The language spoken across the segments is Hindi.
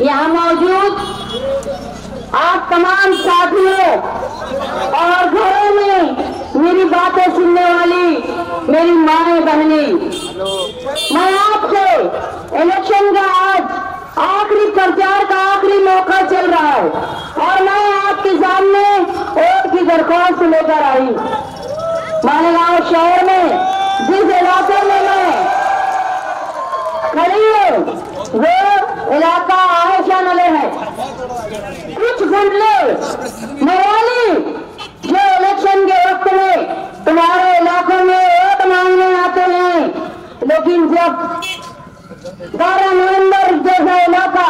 यहाँ मौजूद आप तमाम साथियों और घरों में मेरी बातें सुनने वाली मेरी माएं बहनी, मैं आपसे इलेक्शन का आज आखिरी प्रचार का आखिरी मौका चल रहा है और मैं आपके सामने वोट की दरख्वास्त लेकर आई। मालेगांव शहर में जिस इलाके में मैं खड़ी हूँ वो इलाका आयशा नले है। कुछ गुंडे मवाली जो इलेक्शन के वक्त में तुम्हारे इलाकों में वोट मांगने आते हैं, लेकिन जब 12 नवंबर जैसा इलाका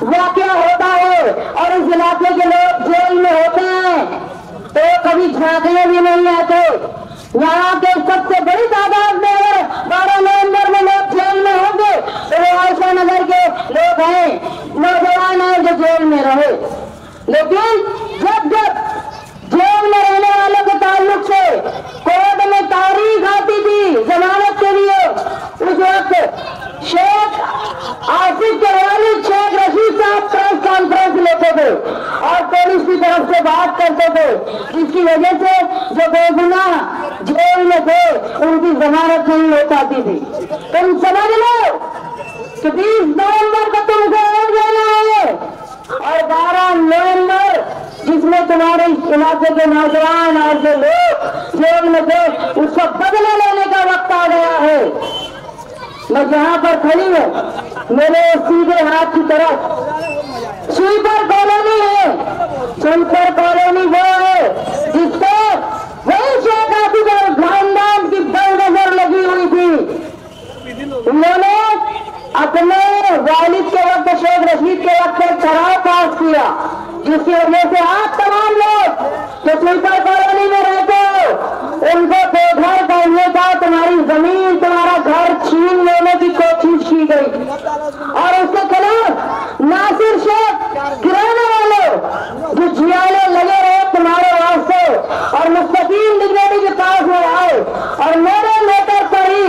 वाकया होता है और इस इलाके के लोग जेल में होते हैं तो कभी झांकने भी नहीं आते। यहाँ के सबसे बड़ी तादाद में अगर 12 नवंबर में लोग जेल में होंगे तो वो आयशा नगर के लोग हैं, नौजवान हैं जो जेल में रहे। लेकिन जब जब जेल में रहने वालों के ताल्लुक से कोर्ट में तारीख आती थी जमानत के लिए, उस वक्त शेख आसिफ के वालिद शेख रशीद साहब प्रेस कॉन्फ्रेंस लेते थे और पुलिस की तरफ से बात करते थे, जिसकी वजह से जो बेगुनाह जेल में थे उनकी जमानत नहीं हो पाती थी। तुम समझ लो कि 20 नवंबर को तुमको वोट देना है और 12 नवंबर जिसमें तुम्हारे इलाके के नौजवान और जो लोग जेल में थे उसका बदला लेने का वक्त आ गया है। मैं जहाँ पर खड़ी हूँ मेरे सीधे हाथ की तरफ स्वीपर कॉलोनी है। स्वीपर कॉलोनी वो है जिसपे वही शेख आसिफ और खानदान की बड़ी नजर लगी हुई थी। उन्होंने अपने वालिद के वक्त शेख रशीद के वक्त ठहराव पास किया, जिसकी वजह से आप तमाम लोग जो स्वीपर कॉलोनी में रहते हो उनको बेघर करने का, तुम्हारी जमीन तुम्हारा घर छीन लेने की कोशिश की गई और उसके खिलाफ नासिर शेख गिराने वाले जो जियाले लगे रहे तुम्हारे वास्ते और मुस्तकीम डिग्रेडी के पास में आए और मेरे लेटर पर ही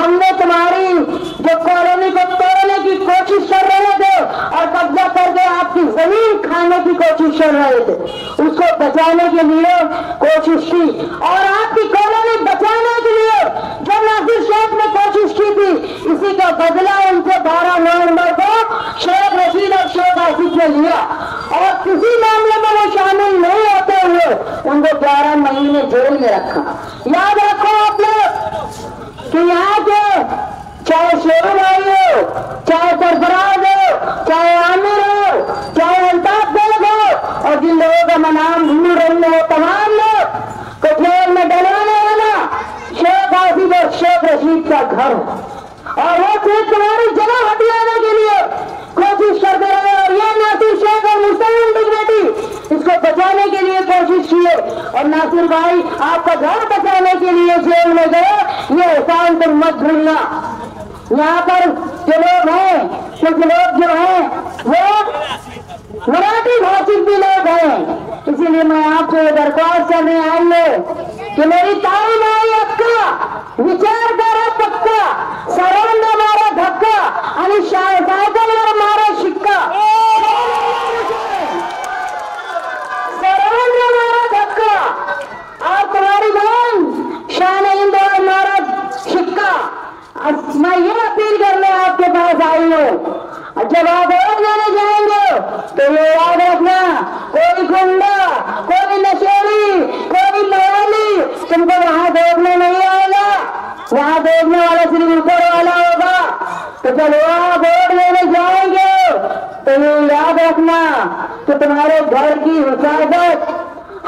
हमने तुम्हारी जो कॉलोनी को तोड़ने की कोशिश कर रहे थे और कब्जा करके आपकी जमीन खाने की कोशिश कर रहे थे, उसको बचाने के लिए कोशिश की और आपकी कॉलोनी बचाने के लिए जब नासिर शेख ने कोशिश की थी, इसी का बदला उनसे 12 नवंबर को शेख रशीद और शेख आसिफ ने लिया और किसी मामले में वो शामिल नहीं होते हुए उनको 11 महीने जेल में रखा। याद रखो आप लोग कि यहाँ के चाहे शेरू भाई हो, चाहे सरफराज हो, चाहे आमिर हो, चाहे अल्ताफ बेग हो और जिन लोगों का नाम भूल रही हो, तमाम लोग को जेल में डलवाने वाला शेख आसिफ और शेख रशीद का घर और वो सिर्फ तुम्हारी जगह हटियाने के लिए कोशिश करते रहे और ये नासिर शेख और मुस्तकीम डिग्रेडी इसको बचाने के लिए कोशिश किए और नासिर भाई आपका घर बचाने के लिए जेल में गए। ये एहसान तुम मत भूलना। यहाँ पर जो लोग हैं, कुछ लोग जो हैं वो मराठी भाषी भी लोग हैं, इसीलिए मैं आपको ये दरख्वास्त करने आई हूँ कि मेरी ताई माई अक्का विचार करो पक्का, सरोन ने मारा धक्का आणि सायकलवर मारा शिक्का, सरोन ने मारा धक्का और तुम्हारी बहन शान हिंद और मारा शिक्का। मैं ये अपील करने आपके पास आई हूँ, जब आप वोट देने जाएंगे तो ये याद रखना, कोई गुंडा, कोई नशेड़ी, कोई मवाली तुमको वहां देखने नहीं आएगा, वहां देखने वाला सिर्फ ऊपर वाला होगा। तो जब वहां वोट देने जाएंगे तो ये याद रखना कि तुम्हारे घर की हिफाजत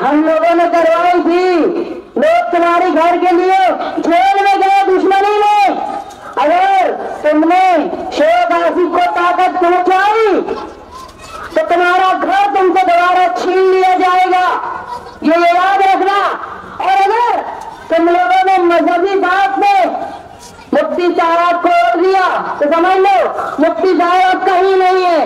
हम लोगों ने करवाई थी। लोग तुम्हारे घर के लिए जेल में गए दुश्मनी में, अगर तुमने शेख आसिफ को ताकत पहुंचाई तो तुम्हारा घर तुमसे दोबारा छीन लिया जाएगा, ये याद रखना। और अगर तुम लोगों ने मजहबी बात में मुफ्ती साहब को रोक दिया तो समझ लो मुफ्ती साहब कहीं नहीं है।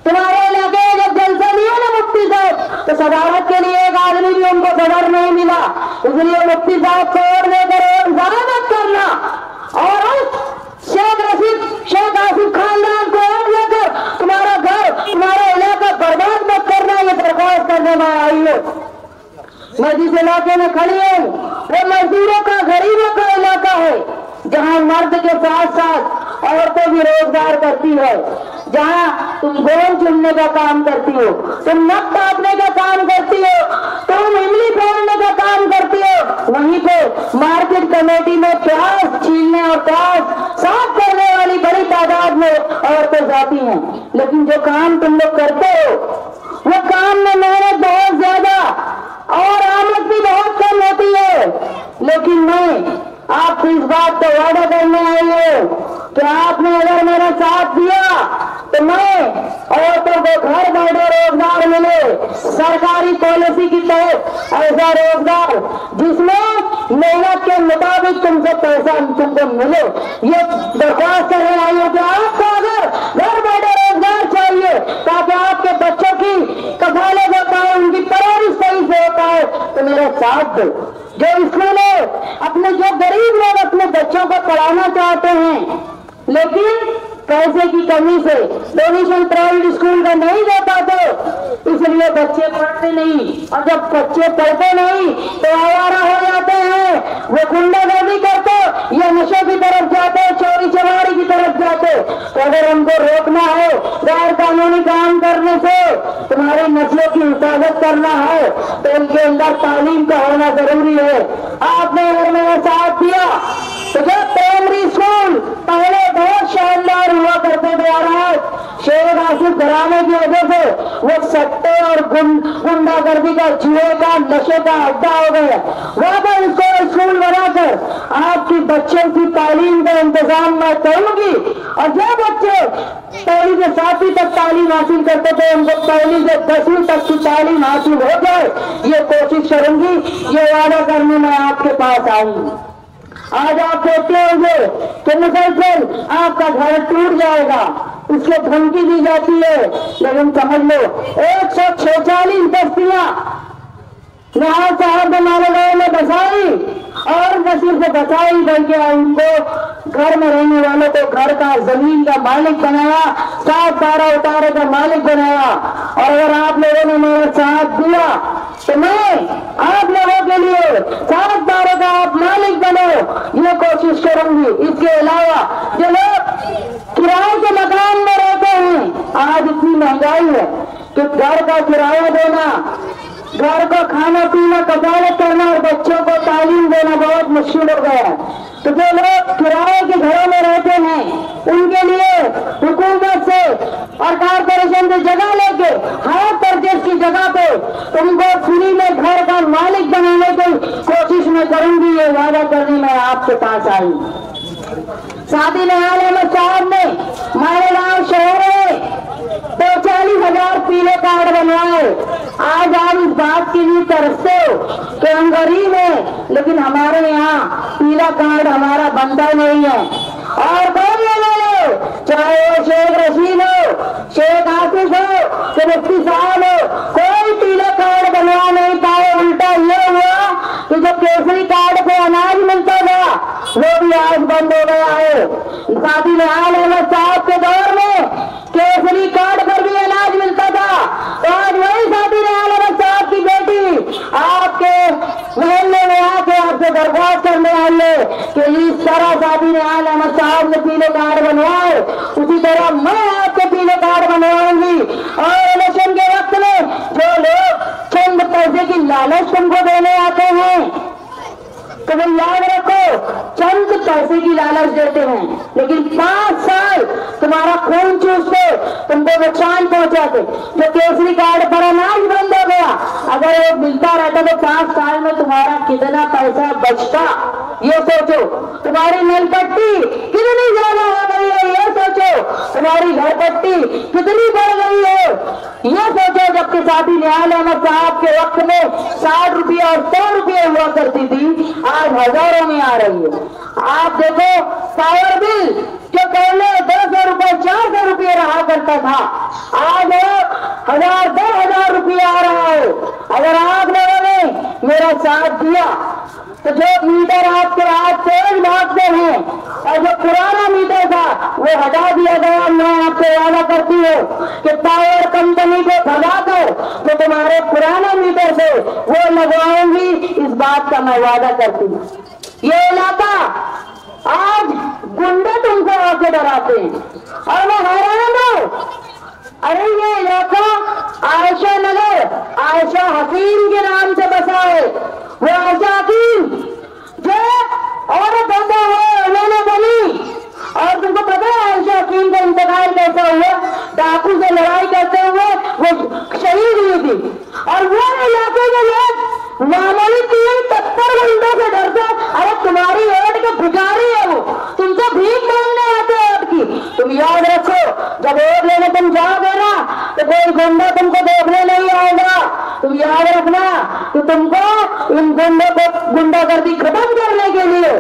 तुम्हारे इलाके में जब जलसा दिया ना मुफ्ती साहब तो सदारत के लिए एक आदमी भी उनको खबर नहीं मिला, इसलिए मुफ्ती साहब को और लेकर और ज्यादा मत करना और शेख रशीद शेख आसिफ खानदान को और लेकर तुम्हारा घर मैं जिस इलाके में खड़ी हूँ वो मजदूरों का, गरीबों का इलाका है, जहाँ मर्द के साथ साथ औरतें भी रोजगार करती है, जहाँ तुम गोंद चुनने का काम करती हो, तुम नक काटने का काम करती हो, तुम इमली फोड़ने का काम करती हो, वहीं पे मार्केट कमेटी में प्याज छीलने और प्याज साफ करने वाली बड़ी तादाद में औरतें जाती हैं। लेकिन जो काम तुम लोग करते हो वो काम में मेहनत बहुत ज्यादा और आमद भी बहुत कम होती है। लेकिन मैं आपको इस बात को वादा करने आई हूँ कि आपने अगर मेरा साथ दिया तो मैं औरतों को घर बैठे रोजगार मिले, सरकारी पॉलिसी की तहत ऐसा रोजगार जिसमें मेहनत के मुताबिक तुमसे पैसा तुमको मिले। ये दरख्वास्त करने आई हूँ कि आपको अगर घर बैठे रोजगार चाहिए ताकि आपके बच्चों की कफालत हो पाए, उनकी परवरिश सही से हो पाए, तो मेरा साथ दो। जो स्कूलें अपने, जो गरीब लोग अपने बच्चों को पढ़ाना चाहते हैं लेकिन पैसे की कमी से डोनेशन प्राइवेट स्कूल का नहीं दे पाते, इसलिए बच्चे पढ़ते नहीं, और जब बच्चे पढ़ते नहीं तो आवारा हो जाते हैं, वो गुंडागर्दी करते या नशे की तरफ जाते, चोरी चमारी की तरफ जाते। तो अगर हमको रोकना है गैर कानूनी काम करने से, तुम्हारी नस्लों की हिफाजत करना है तो उनके अंदर तालीम का होना जरूरी है। आपने अगर मेरा साथ दिया तो जब प्राइमरी स्कूल पहले बहुत शानदार हुआ करते थे और आज शेख आसिफ घराने की वजह से वो सट्टे और गुंडागर्दी का, जुए का, नशे का अड्डा हो गया। वापस इसको स्कूल बनाकर आपकी बच्चों की तालीम का इंतजाम मैं करूंगी, और जो बच्चे पहली से 7वीं तक तालीम हासिल करते थे उनको पहली से 10वीं तक की तालीम हासिल हो जाए, ये कोशिश करूंगी, ये वादा करने में आपके पास आऊंगी। आज आप देखते होंगे कि मुसलसल आपका घर टूट जाएगा, उसको धमकी दी जाती है, लेकिन समझ लो 146 बस्तियां नहार साहब मालेगांव में बसाई, और न सिर्फ बसाई बल्कि उनको घर में रहने वालों को घर का, जमीन का मालिक बनाया, 7-12 उतारे का मालिक बनाया। और अगर आप लोगों ने मेरा साथ दिया तो मैं आप लोगों के लिए 7-12 का आप मालिक बनो, ये कोशिश करूंगी। इसके अलावा जो लोग किराए के मकान में रहते हैं, आज इतनी महंगाई है कि घर का किराया देना, घर को खाना पीना, कफालत करना और बच्चों को तालीम देना बहुत मुश्किल हो गया है। तो जो लोग किराए के घरों में रहते हैं उनके लिए हुकूमत से और कारपोरेशन से जगह लेके हायर परचेज की जगह पे उनको फ्री में घर का मालिक बनाने की कोशिश में करूंगी, ये वादा करने में आपके पास आई। साथी निहाल अहमद साहब ने मालेगांव शहर में 40,000 पीले कार्ड बनवाए। आज आप इस बात के लिए तरसते हो कि हम गरीब हैं, लेकिन हमारे यहाँ पीला कार्ड हमारा बनता नहीं है। और कौन ले लो, चाहे वो शेख रशीद हो, शेख आसिफ हो, कि मुफ्ती साहब हो, कोई पीला कार्ड बनवा नहीं पाए। उल्टा ये हुआ कि जो केसरी कार्ड पे अनाज मिलता था वो भी आज बंद हो गया है। साथी निहाल अहमद साहब के दौर में केसरी कार्ड पर भी अनाज मिलता था, तो आज वही साथी निहाल अहमद साहब की बेटी आपके महल्ले में आके आपसे दरख्वास्त करने आई है कि इस तरह साथी निहाल अहमद साहब ने पीले कार्ड बनवाए, उसी तरह मैं आपके पीले कार्ड बनवाऊंगी। और इलेक्शन के वक्त में जो लोग चंद पैसे की लालच तुमको देने आते हैं तो वो याद रखो, चंद पैसे की लालच देते हैं, लेकिन 5 साल तुम्हारा खून चूसते, तुमको नुकसान पहुंचाते। जो केसरी कार्ड पर अनाज बंद हो गया, अगर वो मिलता रहता तो 5 साल में तुम्हारा कितना पैसा बचता, ये सोचो। तुम्हारी नल पट्टी कितनी ज्यादा हो गई है, ये सोचो। तुम्हारी घर पट्टी कितनी बढ़ गई है, ये सोचो। जबकि साथी निहाल अहमद साहब के वक्त में 60 रुपये और 100 रुपये हुआ करती थी, आज हजारों में आ रही है। आप देखो पावर बिल जो पहले 200 रुपये 400 रुपये रहा करता था, आज 1000-2000 रुपये आ रहा है। अगर आप लोगों ने मेरा साथ दिया तो जो मीटर आपके हाथ तेज भागते हैं और जो पुराना मीटर था वो हटा दिया गया। मैं आपसे वादा करती हूँ कि पावर कंपनी को भगाकर तो तुम्हारे पुराने मीटर से वो लगवाऊंगी, इस बात का मैं वादा करती हूँ। ये इलाका आज गुंडे तुमको आके डराते हैं और मैं हैरान हूँ। अरे ये इलाका आयशा नगर आयशा हकीम के नाम से बसा है। वो आयशा हकीम जो औरत होते हुए उन्होंने बनी, और तुमको पता है आयशा हकीम का इंतकाल कैसा हुआ? डाकू से लड़ाई करते हुए वो शहीद हुई थी। और वो इलाके के लोग मामूली 3-70 गुंडों से डरते। अरे तुम्हारी वोट के भिखारी है वो, तुमसे भीख मांगने आते हैं वोट की। तुम याद रखो, जब वोट लेने तुम जाओगे ना तो कोई गुंडा तुमको देखने नहीं आएगा। तुम याद रखना कि तुमको इन गुंडों को गुंडागर्दी खत्म करने के लिए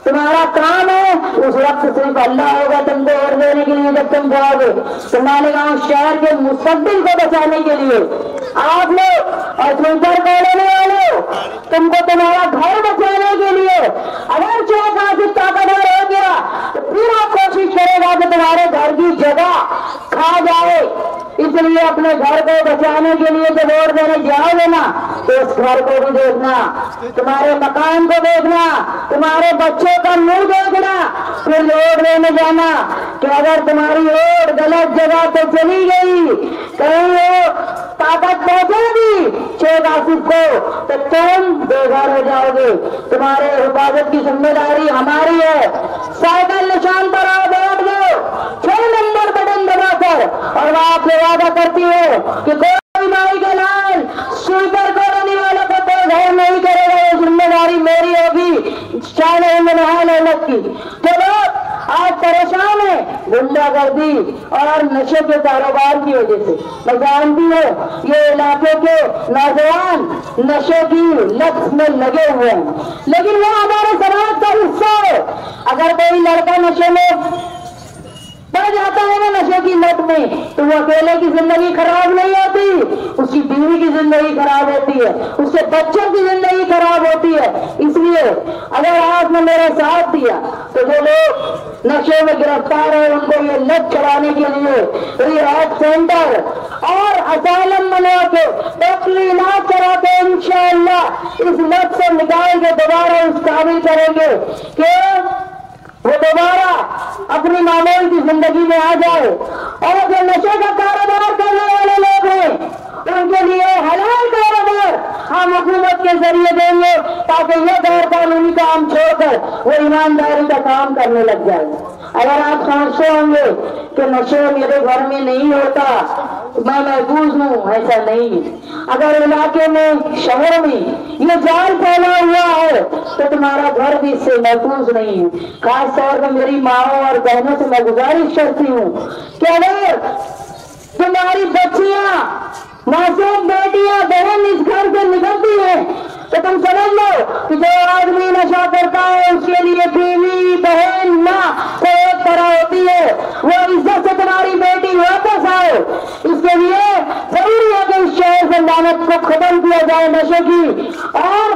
तुम्हारा काम है। उस वक्त सिर्फ अल्लाह होगा तुमको वोट देने के लिए जब तुम जाओगे। तुम्हारे गांव शहर के मुस्तकबिल को बचाने के लिए आप लोग और स्वीपर लेने वाले तुमको तुम्हारा घर बचाने के लिए अगर चाहे काफी ताकतवर हो गया तो फिर आप कोशिश करेगा कि तुम्हारे घर की जगह खा जाए। इसलिए अपने घर को बचाने के लिए जब वोट देने जाओगे ना तो उस घर को भी देखना, तुम्हारे मकान को देखना, तुम्हारे बच्चों का मुंह देखना, फिर वोट देने जाना कि अगर तुम्हारी वोट गलत जगह पे चली गई, कहीं वो ताकत पहुंचेगी शेख आसिफ को, तो तुम बेघर हो जाओगे। तुम्हारे हिफाजत की जिम्मेदारी हमारी है। साइकिल निशान पर आओ, बैठ जाओ 6 नंबर बटन दबाकर, और मैं आपसे वादा करती हूँ कि कोई माई का लाल स्वीपर कॉलोनी वालों को तो घर नहीं करेगा। ये जिम्मेदारी मेरी होगी, चाहे मेहनत की। जो लोग आज परेशान है गुंडागर्दी और नशे के कारोबार की वजह से, मैं जानती हूँ ये इलाके के नौजवान नशे की लत में लगे हुए हैं, लेकिन वो हमारे समाज का हिस्सा है। अगर कोई लड़का नशे में पड़ जाता है ना, नशे की लत में, तो वो अकेले की जिंदगी खराब नहीं होती, उसकी बीवी की जिंदगी खराब होती है, उसके बच्चों की जिंदगी खराब होती है। इसलिए अगर आपने मेरा साथ दिया तो जो लोग नशे में गिरफ्तार है उनको ये लत छुड़ाने के लिए रिहाब सेंटर और असाइलम बना के डॉक्टरी इलाज करा के इंशाअल्लाह इस लत से निकाल के दोबारा उस काबिल करेंगे कि वो दोबारा अपनी मामूल की जिंदगी में आ जाए। और जो नशे का कारोबार करने वाले लोग हैं उनके लिए हलाल कारोबार हम हुकूमत के जरिए देंगे, ताकि ये गैर कानूनी काम छोड़कर वो ईमानदारी का काम करने लग जाए। अगर आप समझते होंगे कि नशे मेरे घर में नहीं होता, मैं महफूज हूँ, ऐसा नहीं है। अगर इलाके में शहर में ये जाल फैला हुआ है तो तुम्हारा घर भी इससे महफूज नहीं है। खास तौर पर मेरी माओ और बहनों से मैं गुजारिश करती हूँ कि अगर तुम्हारी बच्चियां मासूम बेटियां बहन इस घर से निकलती है तो तुम समझ लो कि जो आदमी नशा करता है उसके लिए बीवी बहन माँ को एक तरह होती है। वो इज्जत से तुम्हारी बेटी वापस आए, इसके लिए जरूरी है कि इस शहर से लानत को खत्म किया जाए नशे की। और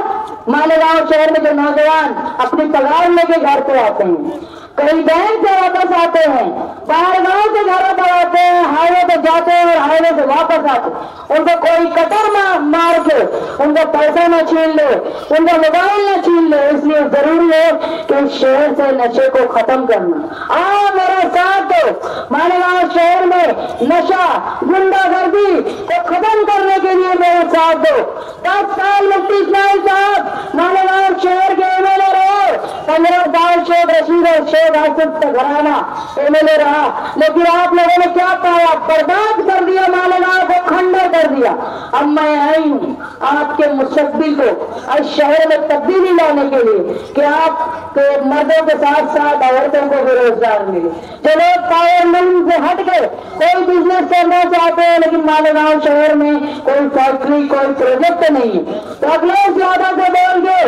मालेगांव शहर में जो नौजवान अपनी पगार लेके घर पे आते हैं, कई बैंक से वापस आते हैं, बाहर गांव से घरों पर आते हैं, हाईवे पे जाते हैं और हाईवे से वापस आते हैं, उनको कोई कतर मार के उनको पैसा न छीन ले, उनका मोबाइल न छीन ले। इसलिए जरूरी है कि इस शहर से नशे को खत्म करना। आओ मेरा साथ दो, मालेगांव शहर में नशा गुंडागर्दी को खत्म करने के लिए मेरा साथ दो। 10 साल मुफ्ती इस्माइल साहब मालेगांव शहर के एमएलए रहे, 15 साल शेख रशीद और शेख आसिफ का घराना एमएलए रहा, लेकिन आप लोगों ने क्या पाया? बर्बाद कर दिया, मालेगांव को खंडर कर दिया। अब मैं आई हूँ आपके मुस्तकबिल को इस शहर में तब्दीली लाने के लिए कि आपके मर्दों के साथ साथ औरतों को भी रोजगार मिले। जो लोग पावर लूम से हट के कोई बिजनेस करना चाहते हैं लेकिन मालेगांव शहर में कोई फैक्ट्री कोई प्रोजेक्ट नहीं है, तो अखिलेश यादव से बोल के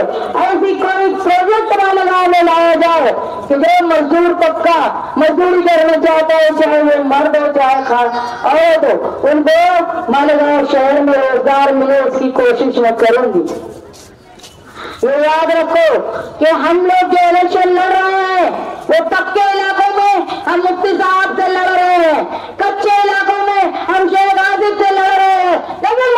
ऐसी कोई प्रोजेक्ट मालेगांव में लाया जाए कि जो मजदूर पक्का मजदूरी करना चाहता है, चाहे वो मर्द हो चाहे औरत हो, उनको मालेगांव शहर में रोजगार मिले उसकी कोशिश मैं करूंगी। ये याद रखो कि हम लोग जो इलेक्शन लड़ रहे हैं वो पक्के इलाकों में हम मुफ्ती साहब से लड़ रहे हैं, कच्चे इलाकों में हम शेख आसिफ से लड़ रहे हैं, लेकिन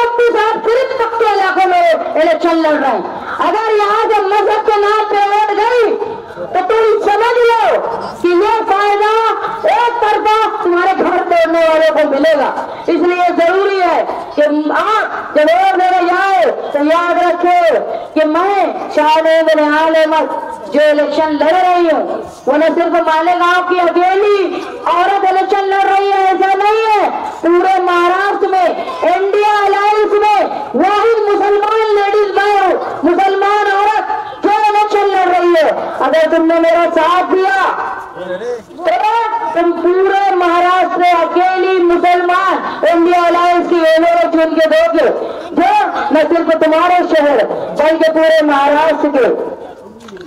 मिलेगा। इसलिए जरूरी है कि आप जब वोट देने जाए तो याद रखे कि मैं शाहनूर बिन आल अहमद जो इलेक्शन लड़ रही हूँ वो न सिर्फ मालेगांव की अकेली औरत इलेक्शन लड़ रही है, ऐसा नहीं है। पूरे महाराष्ट्र में इंडिया अलायंस में वही मुसलमान लेडीज भाई, मुसलमान औरत जो इलेक्शन लड़ रही है। अगर तुमने मेरा साथ दिया तो तुम पूरे महाराष्ट्र में अकेली मुसलमान इंडिया अलायंस की एमएलए चुन के दोगे, जो न सिर्फ तुम्हारे शहर बल्कि पूरे महाराष्ट्र के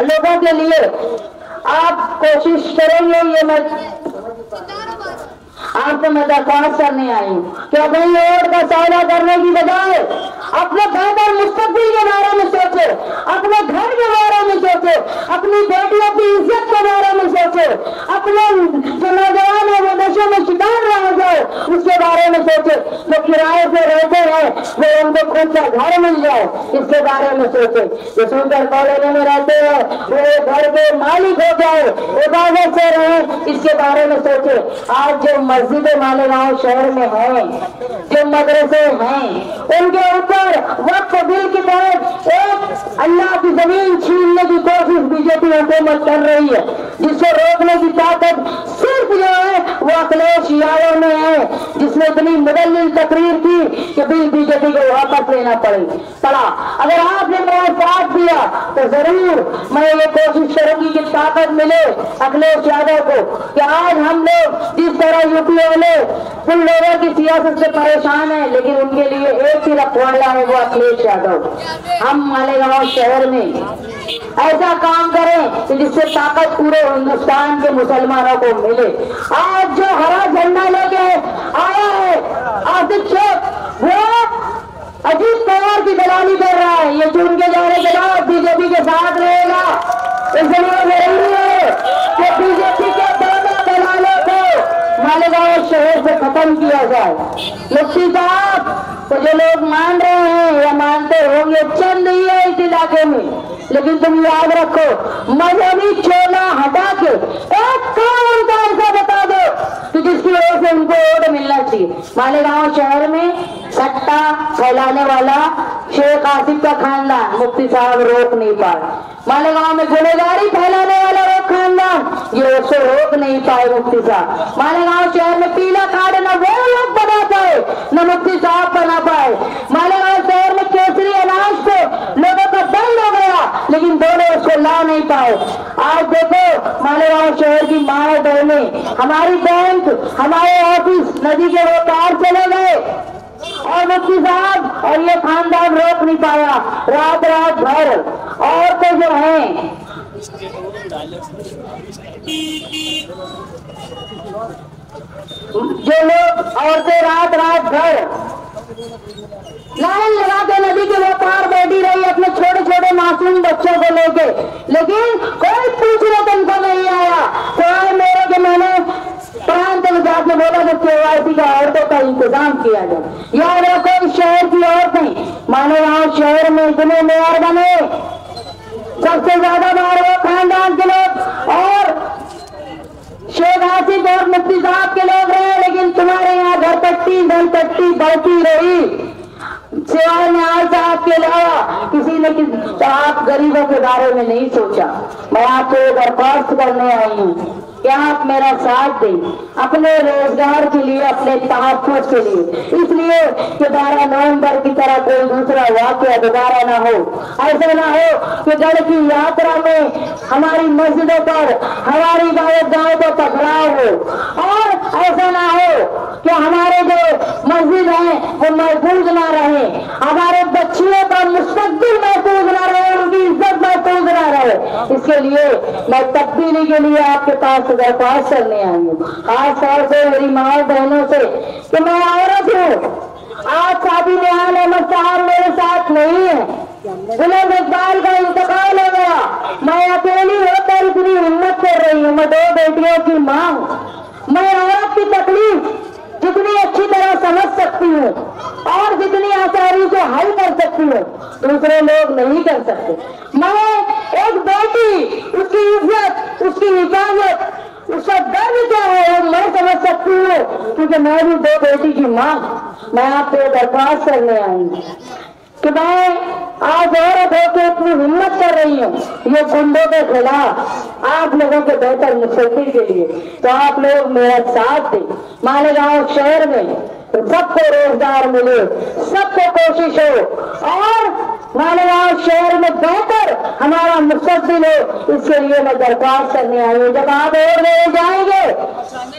लोगों के लिए आप कोशिश करेंगे। ये मैं आपसे मैं दरख्वास्त करने आई हूँ कि अपनी वोट का सौदा करने की बजाय अपने बेहतर मुस्तकबिल के बारे में सोचे, अपने घर के बारे में सोचे, अपनी बेटियों की इज्जत के बारे में सोचे, अपने जो नौजवान है वो नशे में शिकार रह जाए उसके बारे में सोचे, जो किराए से रहते हैं वो उनको खुद का घर मिल जाए इसके बारे में सोचे, जो सुंदर कॉलोनी में रहते हैं वो घर के मालिक हो जाए, इबादत से रहे इसके बारे में सोचे। आज जो मस्जिद मालेगांव शहर में है, जो मदरसे हैं, उनके ऊपर वक्फ बिल के तहत एक अल्लाह की जमीन छीनने की कोशिश बीजेपी हुकूमत कर रही है, जिसको रोकने की ताकत सिर्फ जो है वो अखिलेश यादव में है, जिसने इतनी मुदल्लिल तकरीर की कि बिल बीजेपी को वापस लेना पड़ा। अगर आपने मेरा साथ दिया तो जरूर मैं ये कोशिश करूंगी कि ताकत मिले अखिलेश यादव को कि आज हम लोग जिस तरह यूपी वाले उन लोगों की सियासत से परेशान है, लेकिन उनके लिए एक ही रखवाला है वो अखिलेश यादव। हम मालेगांव शहर में ऐसा काम करें कि जिससे ताकत पूरे हिंदुस्तान के मुसलमानों को मिले। आज जो हरा झंडा लेके आया है आसिफ शेख, वो अजीत पवार की दलाली कर रहा है, ये चुन के जाने के बाद बीजेपी के साथ रहेगा। इसलिए जरूरी है कि बीजेपी के दोनों दलालों को मालेगांव शहर से खत्म किया जाए। मुफ्ती साहब तो जो लोग मान रहे हैं या मानते होंगे चंद ही है इस इलाके में, लेकिन तुम याद रखो मजहबी चोला हटा के एक काम उनका ऐसा बता दो कि जिसकी वजह से उनको वोट मिलना चाहिए। मालेगांव शहर में सट्टा फैलाने वाला शेख आसिफ का खानदान मुफ्ती साहब रोक नहीं पाए, मालेगांव में गुनेगारी फैलाने वाला वो खानदान ये उसको रोक नहीं पाए मुफ्ती साहब। मालेगांव शहर में पीला कार्ड न वो लोग बना पाए न मुफ्ती साहब बना पाए। मालेगांव शहर में केसरी अनाज को लोगों का बंद हो गया, लेकिन दोनों उसको ला नहीं पाए। आज देखो मालेगांव शहर की माए बहनें, हमारी बैंक, हमारे ऑफिस नदी के वो पार चले गए और मुफ्ती साहब और ये खानदान रोक नहीं पाया। रात भर औरतें जो हैं जो लोग औरतें रात भर लाइन लगा के नदी के वो पार बैठी रही अपने छोटे छोटे मासूम बच्चों को लेके, लेकिन कोई पूछने तुमको नहीं आया। तो मेरे के मैंने प्रांत विभाग में बोला कि केवाईसी का औरतों का इंतजाम किया जाए। याद रखो इस शहर की औरतें मालेगांव शहर में इतने मेयर बने, सबसे ज्यादा बार वो खानदान के लोग और शेख आसिफ और मुफ्ती साहब के लोग रहे, लेकिन तुम्हारे यहाँ घरपट्टी धनपट्टी बढ़ती रही सिवाय न्याय साहब के अलावा किसी ने आप गरीबों के बारे में नहीं सोचा। मैं आपको दरख्वास्त करने आई हूँ कि आप मेरा साथ दें अपने रोजगार के लिए, अपने तहफ़्फ़ुज़ के लिए, इसलिए कि 12 नवंबर की तरह कोई दूसरा वाक़या दोबारा ना हो। ऐसा ना हो कि गढ़ की यात्रा में हमारी मस्जिदों पर, हमारी इबादत गाहों पर पथराव हो, और ऐसा ना हो कि हमारे जो मस्जिद हैं वो महफूज ना रहे, हमारे बच्चियों का मुस्तकबिल महफूज ना रहे, उनकी इज्जत महफूज ना रहे। इसके लिए मैं तब्दीली के लिए आपके पास दरख्वास्त करने आई हूँ, खास तौर से मेरी माँ बहनों से कि मैं औरत हूँ। आज साथी निहाल अहमद साहब मेरे साथ नहीं है, बुलंद इकबाल का इंतकाल हो गया, मैं अकेली होकर इतनी हिम्मत कर रही हूँ। मैं 2 बेटियों की माँ हूँ। मैं औरत की तकलीफ जितनी अच्छी तरह समझ सकती हूँ और जितनी आसानी से हल कर सकती हूँ दूसरे लोग नहीं कर सकते। मैं एक बेटी, उसकी इज्जत, उसकी हिफाजत उसका दर्द क्या है वो मैं समझ सकती हूँ, क्योंकि मैं भी 2 बेटी की माँ। मैं आपसे दरख्वास्त करने आई कि मैं आज औरत होकर इतनी हिम्मत कर रही हूँ ये गुंडों के खिलाफ आप लोगों के बेहतर मुस्तकबिल के लिए, तो आप लोग मेरा साथ दें। मालेगांव शहर में सबको रोजगार मिले, सबको कोशिश हो और मालेगांव शहर में बेहतर हमारा मुस्तकबिल हो, इसके लिए मैं दरख्वास्त करने आई हूँ। जब आप और ले जाएंगे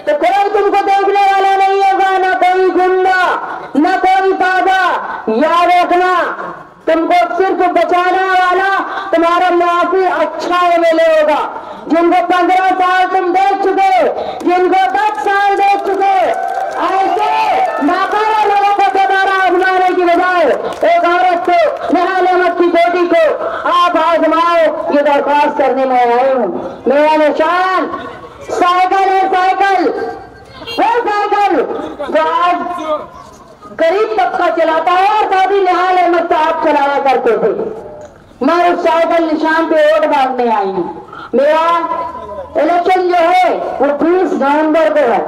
तो कोई तुमको देखने वाला नहीं होगा, ना कोई गुंडा न कोई बाबा। याद रखना, तुमको सिर्फ बचाने वाला तुम्हारा मुआफी अच्छा एमएलए होगा। जिनको 15 साल तुम देख चुके, जिनको 10 साल देख चुके, ऐसे नाकारा लोगों को दोबारा आजमाने की बजाय एक औरत को, नेहाल अहमद की बेटी को आप आजमाओ, ये दरख्वास्त करने में आए हूँ। मेरा निशान साइकिल है, साइकिल वो साइकिल जो आज गरीब तबका चलाता है और साथ नेहाल अहमद साहब चलाया करते थे। मैं उस साइकिल निशान पे वोट मांगने आई हूँ। मेरा इलेक्शन जो है वो 20 नवंबर को है।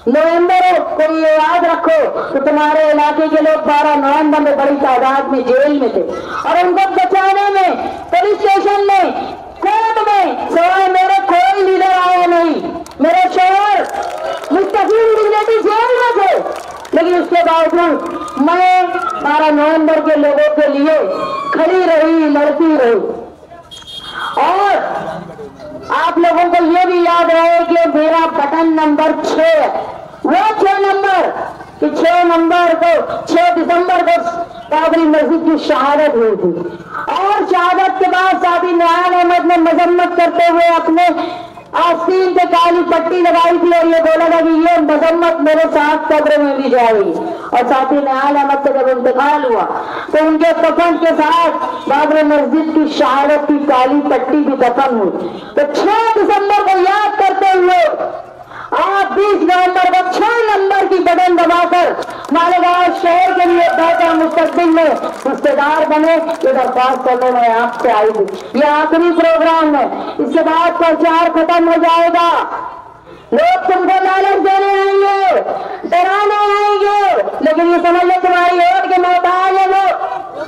नवंबर को ये याद रखो कि तुम्हारे इलाके के लोग 12 नवंबर में बड़ी तादाद में जेल में थे और उनको बचाने में पुलिस स्टेशन में, कोर्ट में सवाल मेरे कोई लीडर आया नहीं। मेरे शहर मुस्तकीम डिग्नेटी जेल में थे, लेकिन उसके बावजूद मैं 12 नवंबर के लोगों के लिए खड़ी रही, लड़ती रही। और आप लोगों को ये भी याद रहे कि मेरा बटन नंबर 6 है, वो 6 नंबर कि 6 नंबर को 6 दिसंबर को बाबरी मस्जिद की शहादत हुई थी और शहादत के बाद साथी नेहाल अहमद ने मजम्मत करते हुए अपने आस्तीन पे काली पट्टी लगाई थी और ये बोला था कि ये मजम्मत मेरे साथ कब्र में भी जाएगी। और साथी नेहाल अहमद से जब इंतकाल हुआ तो उनके कफन के साथ बाबरी मस्जिद की शहादत की काली पट्टी भी दफन हुई। तो 6 दिसंबर को याद करते हुए आप 20 नवंबर को 6 नंबर की बटन दबाकर मालेगांव शहर के लिए बेहतर मुस्तकबिल में हिस्सेदार बने, ये दरख्वास्त करने में आपसे आई थी। ये आखिरी प्रोग्राम है, इसके बाद प्रचार खत्म हो जाएगा। लोग तुमको लालच देने आएंगे, डराने आएंगे, लेकिन ये समझ लो तुम्हारी वोट के मोहताज है वो।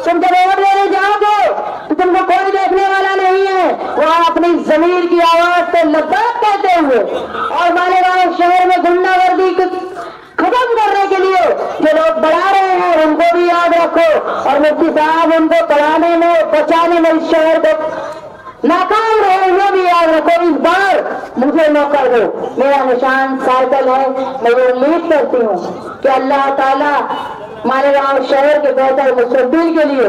तुम जब वोट लेने जाओगे तो तुमको कोई देखने वाला नहीं है। वहाँ अपनी जमीर की आवाज से लब्बैक कहते हुए और मालेगांव शहर में गुंडागर्दी खत्म करने के लिए जो लोग बढ़ा रहे हैं उनको भी याद रखो और मुफ्ती साहब उनको बढ़ाने में, बचाने में इस शहर को नाकाम रहे, वो भी याद रखो। इस बार मुझे मौका दो, मेरा निशान साइकिल है। मैं ये उम्मीद करती हूँ कि अल्लाह ताला मालेगांव शहर के बेहतर मुस्तकबिल के लिए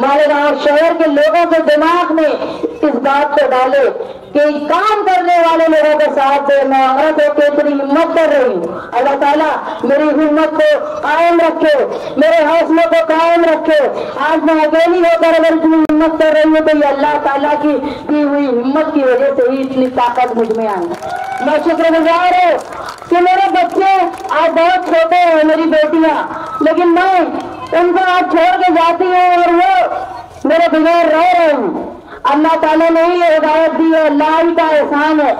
मालेगांव शहर के लोगों के दिमाग में इस बात को डाले कि काम करने वाले लोगों का साथ दे। मैं औरत होकर इतनी हिम्मत कर रही हूँ, अल्लाह ताला मेरी हिम्मत को कायम रखे, मेरे हौसलों को कायम रखे। आज मैं अकेली होकर अगर इतनी हिम्मत कर रही हूँ तो ये अल्लाह ताला की दी हुई हिम्मत की वजह से ही इतनी ताकत मुझ में आई। मैं शुक्रगुजार हूँ कि मेरे बच्चे आज बहुत छोटे हैं, मेरी बेटियां, लेकिन मैं उनको आज छोड़ के जाती हूँ और वो मेरे बगैर रह रहे हैं। अल्लाह ताला ने ही हिदायत दी है, अल्लाह ही का एहसान है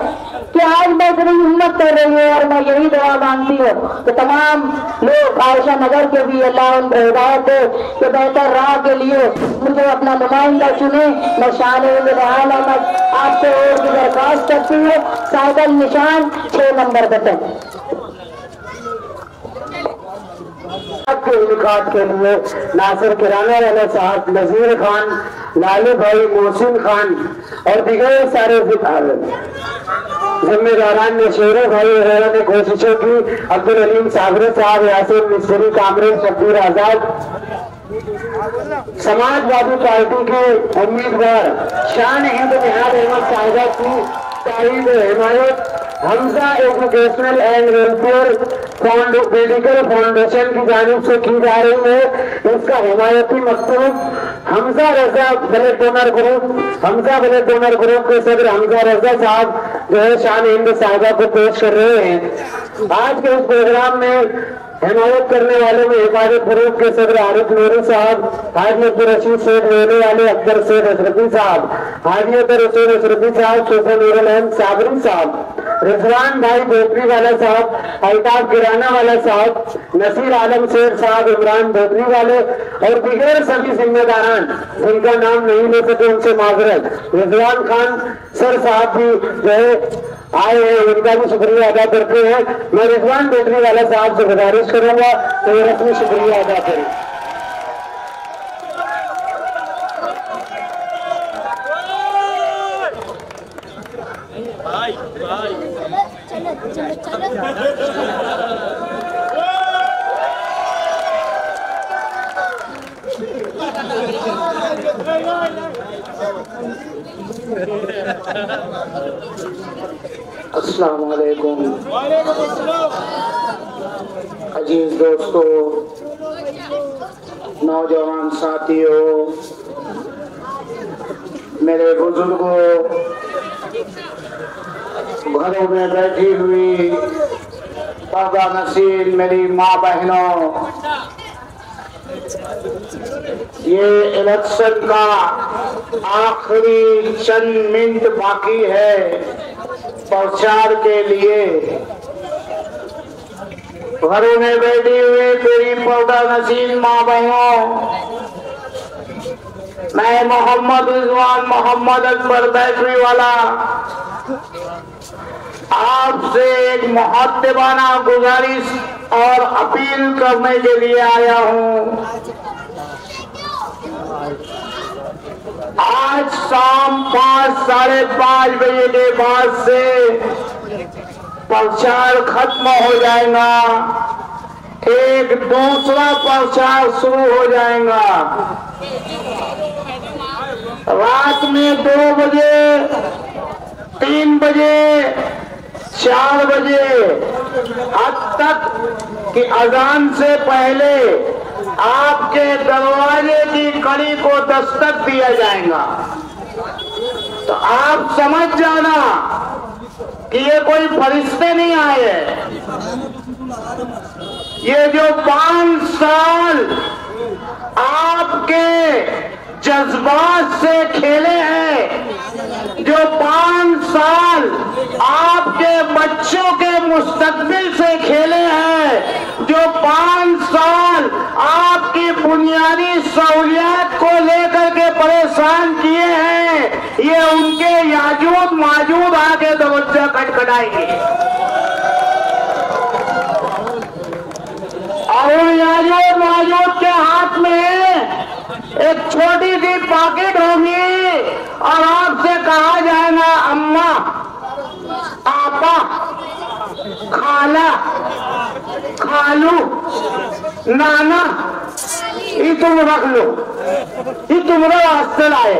कि आज मैं इतनी हिम्मत कर रही हूँ। और मैं यही दुआ मांगती हूँ कि तमाम लोग आयशा नगर के भी अल्लाह उनको हिदायत दे कि बेहतर राह के लिए मुझे अपना नुमाइंदा चुने। मैं शान नेहाल अहमद आपसे और की दरख्वास्त करती हूँ, साइकिल निशान 6 नंबर बटन। के इनकाद के लिए नासिर किराना वाला साहब, नजीर खान, लालू भाई, मोहसिन खान और दिगर सारे जिम्मेदारान ने, शेरों भाई वगैरह ने कोशिशों की, अब्दुल अलीम सागरे साहब, यासिर मिस्त्री, कामरेज शब्बीर आजाद, समाजवादी पार्टी के उम्मीदवार शान हिंद नेहाल अहमद साहिबा की तारीफ हिमायत Hamza educational and welfare medical foundation की जानिब से की जा रही है। इसका हिमायती मकतूब Hamza Raza blood donor group के सदर हमजा रजा साहब जो है शान हिंद साहिबा को पेश कर रहे हैं। आज के इस प्रोग्राम में हिमायत करने वालों में हिफाजत फरूक के सदर आरिफ नूरी साहब, हाजी अब्दुल रशीद शेख लेने वाले अकबर शेख अशरफी साहब, हाजी अब्दुल रसूल अशरफी साहब, सूफा नूरुल अहमद साबरी साहब, रिजवान भाई भोतरी वाला साहब, अल्ताफ किराना वाला साहब, नसीर आलम शेख साहब, इमरान भोतरी वाले और दिगर सभी जिम्मेदारान जिनका नाम नहीं ले सके उनसे माजरत। रिजवान खान सर साहब भी जो है आए हैं, उनका भी शुक्रिया अदा करते हैं। मैं रिजवान भोतरी वाला साहब से गुजारिश करूंगा तो ये रस्मी शुक्रिया अदा करें। अस्सलाम वालेकुम अजीज दोस्तों, नौजवान साथियों, मेरे बुजुर्गों, घरों में बैठी हुई पर्दा नसील मेरी माँ बहनों, ये इलेक्शन का आखिरी चंद मिनट बाकी है प्रचार के लिए। घरों में बैठी हुई मेरी पर्दा नसील माँ बहनों, मैं मोहम्मद रिजवान मोहम्मद अकबर बैटरी वाला आपसे एक मुहद्दिबाना गुजारिश और अपील करने के लिए आया हूँ। आज शाम 5 साढ़े 5 बजे के बाद से प्रचार खत्म हो जाएगा, एक दूसरा प्रचार शुरू हो जाएगा। रात में 2 बजे 3 बजे 4 बजे अब तक की अजान से पहले आपके दरवाजे की कड़ी को दस्तक दिया जाएगा। तो आप समझ जाना कि ये कोई फरिश्ते नहीं आए हैं। ये जो 5 साल आपके जज्बात से खेले हैं, जो 5 साल आपके बच्चों के मुस्तकबिल से खेले हैं, जो 5 साल आपकी बुनियादी सहूलियत को लेकर के परेशान किए हैं, ये उनके याजूद माजूद आके दरवाजा खटखटाएंगे और याजूद माजूद के हाथ में एक छोटी सी पॉकेट होगी और आपसे कहा जाएगा अम्मा, आपा, खाला, खालू, नाना, ये तुम रख लो, ये तुम्हारे वास्ते लाए।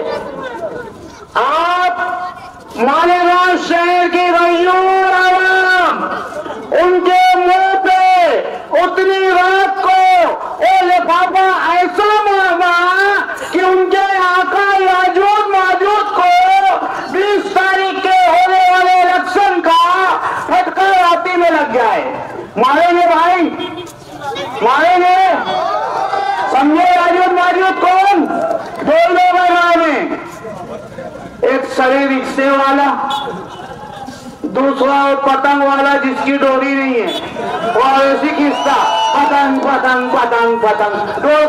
आप मालेगांव शहर की रईयों और आवाम उनके मुंह पे उतनी रात को वो लिफाफा ऐसा मारा कि उनके आका याजूद माजूद को 20 तारीख के होने वाले इलेक्शन का फटका राती में लग जाए। मारेंगे भाई, मारेंगे। समझे याजूद माजूद कौन? 2 लोग हैं गाँव में, एक सड़े रिक्शे वाला, दूसरा वो पतंग वाला जिसकी डोरी नहीं है, वो ऐसी खिस्सा पतंग पतंग पतंग पतंग, डोर